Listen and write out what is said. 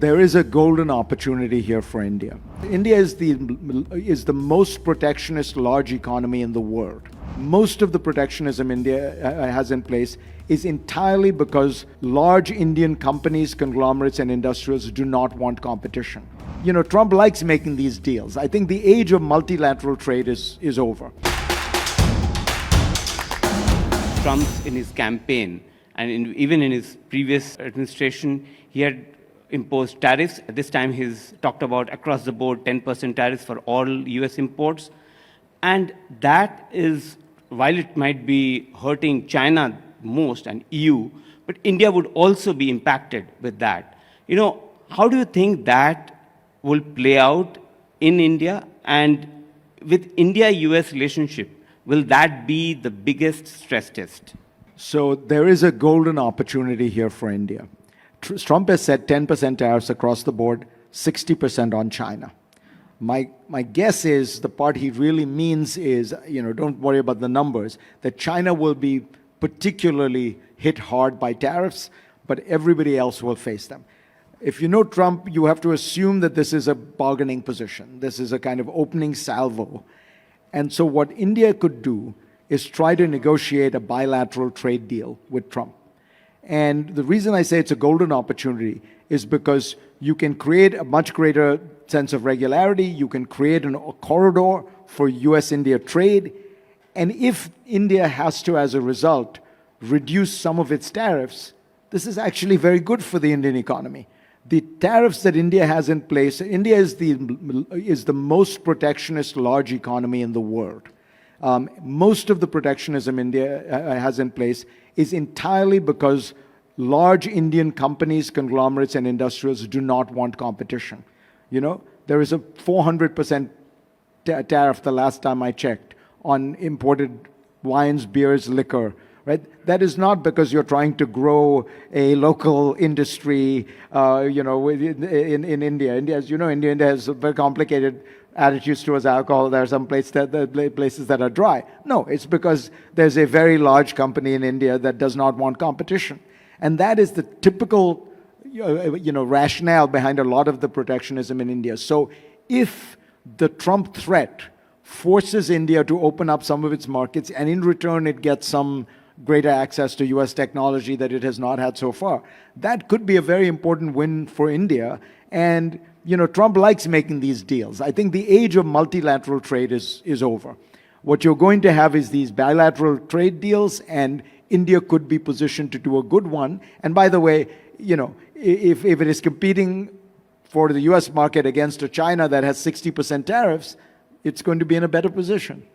There is a golden opportunity here for India. India is the most protectionist large economy in the world. Most of the protectionism India has in place is entirely because large Indian companies, conglomerates, and industrials do not want competition. You know, Trump likes making these deals. I think the age of multilateral trade is over. Trump, in his campaign and even in his previous administration, he had imposed tariffs. At this time, he's talked about across the board 10% tariffs for all US imports. And that is, while it might be hurting China most and EU, but India would also be impacted with that. You know, how do you think that will play out in India? And with India-US relationship, will that be the biggest stress test? So there is a golden opportunity here for India. Trump has said 10% tariffs across the board, 60% on China. My guess is the part he really means is, don't worry about the numbers, that China will be particularly hit hard by tariffs, but everybody else will face them. If you know Trump, you have to assume that this is a bargaining position. This is a kind of opening salvo. And so what India could do is try to negotiate a bilateral trade deal with Trump. And the reason I say it's a golden opportunity is because you can create a much greater sense of regularity. You can create a corridor for US-India trade. And if India has to, as a result, reduce some of its tariffs, this is actually very good for the Indian economy. The tariffs that India has in place, India is the most protectionist large economy in the world. Most of the protectionism India has in place is entirely because large Indian companies, conglomerates, and industrials do not want competition. You know, there is a 400% tariff the last time I checked on imported wines, beers, liquor. Right? That is not because you're trying to grow a local industry, in India. India, as you know, India has very complicated attitudes towards alcohol. There are some places that are dry. No, it's because there's a very large company in India that does not want competition. And that is the typical, rationale behind a lot of the protectionism in India. So if the Trump threat forces India to open up some of its markets, and in return it gets some greater access to US technology that it has not had so far, that could be a very important win for India. And Trump likes making these deals. I think the age of multilateral trade is over. What you're going to have is these bilateral trade deals, and India could be positioned to do a good one. And by the way, if it is competing for the US market against a China that has 60% tariffs, it's going to be in a better position.